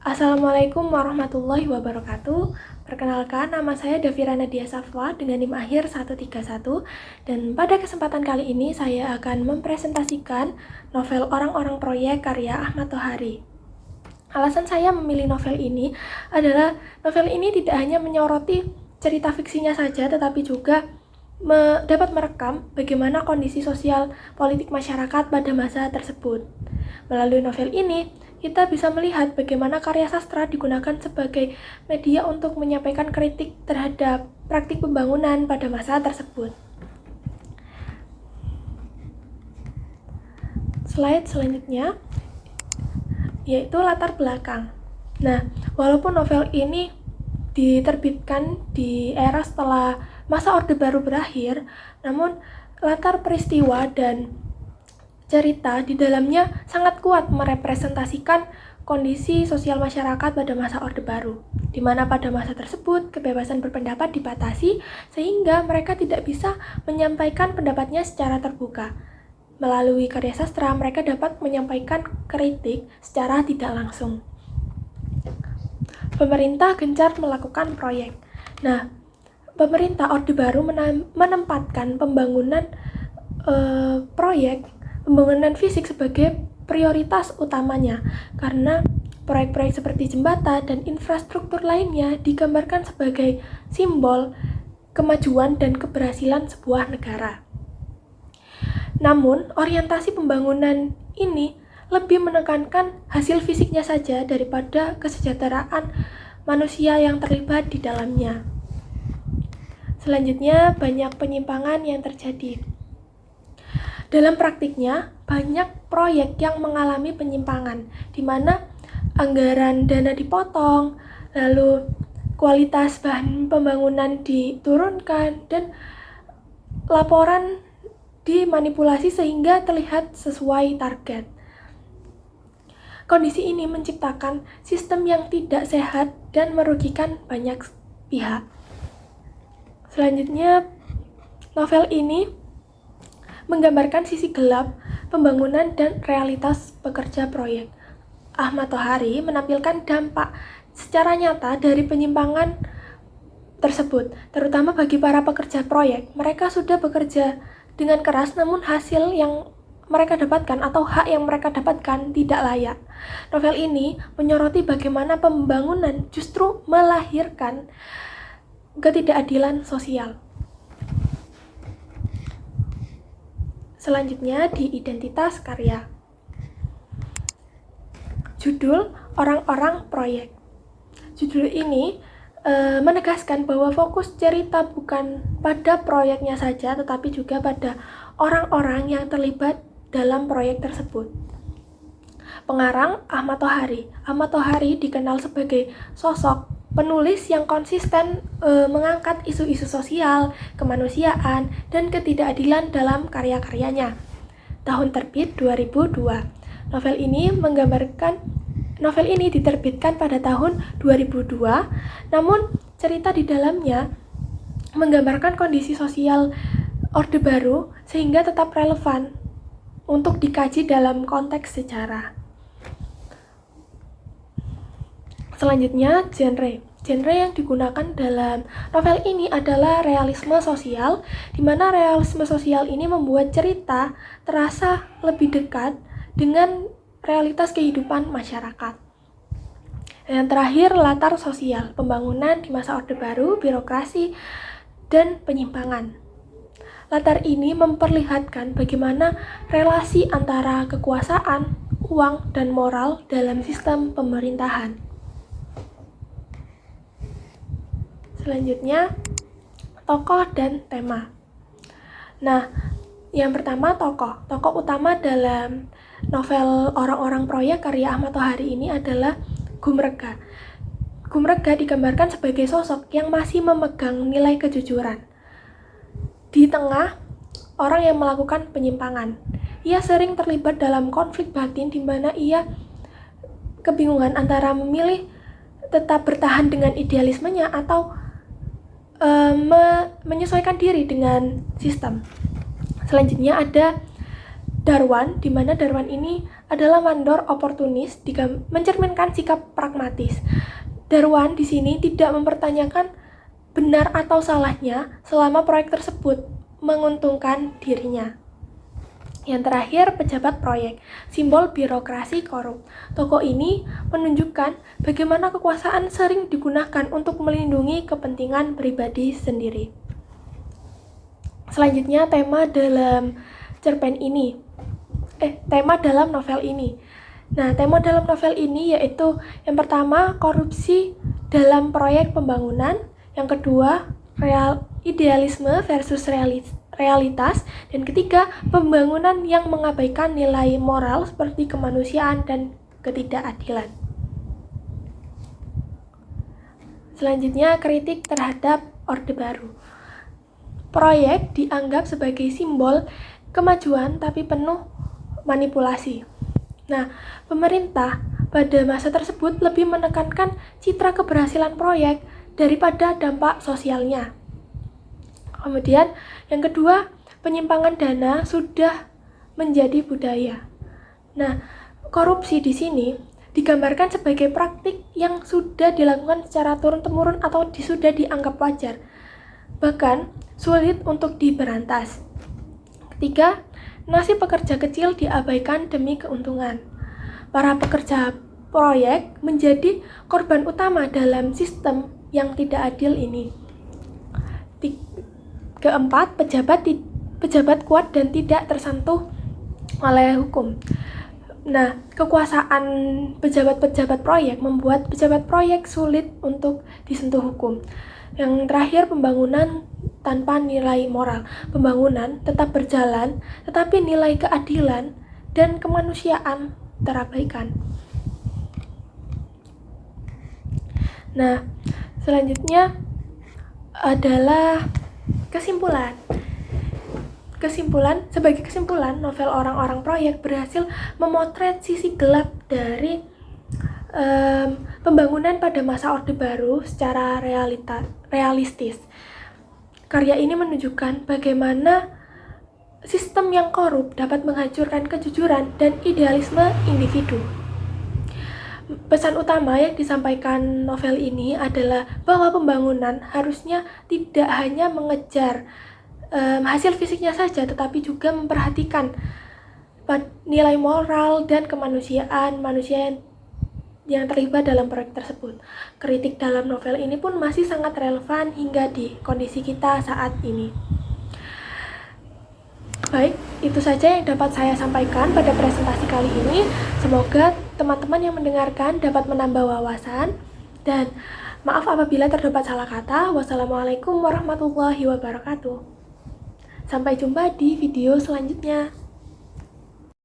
Assalamualaikum warahmatullahi wabarakatuh. Perkenalkan, nama saya Davira Nadia Safwa dengan NIM akhir 131, dan pada kesempatan kali ini saya akan mempresentasikan novel Orang-Orang Proyek karya Ahmad Tohari. Alasan saya memilih novel ini adalah novel ini tidak hanya menyoroti cerita fiksinya saja, tetapi juga dapat merekam bagaimana kondisi sosial politik masyarakat pada masa tersebut. Melalui novel ini, kita bisa melihat bagaimana karya sastra digunakan sebagai media untuk menyampaikan kritik terhadap praktik pembangunan pada masa tersebut. Slide selanjutnya yaitu latar belakang. Nah, walaupun novel ini diterbitkan di era setelah masa Orde Baru berakhir, namun latar peristiwa dan cerita di dalamnya sangat kuat merepresentasikan kondisi sosial masyarakat pada masa Orde Baru, di mana pada masa tersebut kebebasan berpendapat dibatasi sehingga mereka tidak bisa menyampaikan pendapatnya secara terbuka. Melalui karya sastra, mereka dapat menyampaikan kritik secara tidak langsung. Pemerintah gencar melakukan proyek. Nah, pemerintah Orde Baru menempatkan pembangunan pembangunan fisik sebagai prioritas utamanya, karena proyek-proyek seperti jembatan dan infrastruktur lainnya digambarkan sebagai simbol kemajuan dan keberhasilan sebuah negara. Namun, orientasi pembangunan ini lebih menekankan hasil fisiknya saja daripada kesejahteraan manusia yang terlibat di dalamnya. Selanjutnya, banyak penyimpangan yang terjadi. Dalam praktiknya, banyak proyek yang mengalami penyimpangan, di mana anggaran dana dipotong, lalu kualitas bahan pembangunan diturunkan, dan laporan dimanipulasi sehingga terlihat sesuai target. Kondisi ini menciptakan sistem yang tidak sehat dan merugikan banyak pihak. Selanjutnya, novel ini menggambarkan sisi gelap pembangunan dan realitas pekerja proyek. Ahmad Tohari menampilkan dampak secara nyata dari penyimpangan tersebut, terutama bagi para pekerja proyek. Mereka sudah bekerja dengan keras, namun hasil yang mereka dapatkan atau hak yang mereka dapatkan tidak layak. Novel ini menyoroti bagaimana pembangunan justru melahirkan ketidakadilan sosial. Selanjutnya di identitas karya. Judul Orang-Orang Proyek. Judul ini menegaskan bahwa fokus cerita bukan pada proyeknya saja, tetapi juga pada orang-orang yang terlibat dalam proyek tersebut. Pengarang Ahmad Tohari. Ahmad Tohari dikenal sebagai sosok penulis yang konsisten mengangkat isu-isu sosial, kemanusiaan, dan ketidakadilan dalam karya-karyanya. Tahun terbit 2002. Novel ini diterbitkan pada tahun 2002, namun cerita di dalamnya menggambarkan kondisi sosial Orde Baru sehingga tetap relevan untuk dikaji dalam konteks sejarah. Selanjutnya, genre yang digunakan dalam novel ini adalah realisme sosial, di mana realisme sosial ini membuat cerita terasa lebih dekat dengan realitas kehidupan masyarakat. Yang terakhir, latar sosial, pembangunan di masa Orde Baru, birokrasi, dan penyimpangan. Latar ini memperlihatkan bagaimana relasi antara kekuasaan, uang, dan moral dalam sistem pemerintahan. Selanjutnya, tokoh dan tema. Nah, yang pertama tokoh. Tokoh utama dalam novel Orang-Orang Proyek karya Ahmad Tohari ini adalah Gumrega. Gumrega digambarkan sebagai sosok yang masih memegang nilai kejujuran di tengah orang yang melakukan penyimpangan. Ia sering terlibat dalam konflik batin di mana ia kebingungan antara memilih tetap bertahan dengan idealismenya atau menyesuaikan diri dengan sistem. Selanjutnya ada Darwan, di mana Darwan ini adalah mandor oportunis, mencerminkan sikap pragmatis. Darwan di sini tidak mempertanyakan benar atau salahnya selama proyek tersebut menguntungkan dirinya. Yang terakhir, pejabat proyek, simbol birokrasi korup. Tokoh ini menunjukkan bagaimana kekuasaan sering digunakan untuk melindungi kepentingan pribadi sendiri. Selanjutnya, tema dalam novel ini. Nah, tema dalam novel ini yaitu yang pertama, korupsi dalam proyek pembangunan, yang kedua, idealisme versus realitas, dan ketiga, pembangunan yang mengabaikan nilai moral seperti kemanusiaan dan ketidakadilan. Selanjutnya, kritik terhadap Orde Baru. Proyek dianggap sebagai simbol kemajuan tapi penuh manipulasi. Nah, pemerintah pada masa tersebut lebih menekankan citra keberhasilan proyek daripada dampak sosialnya. Kemudian, yang kedua, penyimpangan dana sudah menjadi budaya. Nah, korupsi di sini digambarkan sebagai praktik yang sudah dilakukan secara turun-temurun atau sudah dianggap wajar, bahkan sulit untuk diberantas. Ketiga, nasib pekerja kecil diabaikan demi keuntungan. Para pekerja proyek menjadi korban utama dalam sistem yang tidak adil ini. Keempat, pejabat kuat dan tidak tersentuh oleh hukum. Nah, kekuasaan pejabat-pejabat proyek membuat pejabat proyek sulit untuk disentuh hukum. Yang terakhir, pembangunan tanpa nilai moral. Pembangunan tetap berjalan, tetapi nilai keadilan dan kemanusiaan terabaikan. Nah, selanjutnya adalah kesimpulan. Sebagai kesimpulan, novel Orang-Orang Proyek berhasil memotret sisi gelap dari pembangunan pada masa Orde Baru secara realistis. Karya ini menunjukkan bagaimana sistem yang korup dapat menghancurkan kejujuran dan idealisme individu. Pesan utama yang disampaikan novel ini adalah bahwa pembangunan harusnya tidak hanya mengejar hasil fisiknya saja, tetapi juga memperhatikan nilai moral dan kemanusiaan manusia yang terlibat dalam proyek tersebut. Kritik dalam novel ini pun masih sangat relevan hingga di kondisi kita saat ini. Baik, itu saja yang dapat saya sampaikan pada presentasi kali ini. Semoga teman-teman yang mendengarkan dapat menambah wawasan, dan maaf apabila terdapat salah kata. Wassalamualaikum warahmatullahi wabarakatuh. Sampai jumpa di video selanjutnya.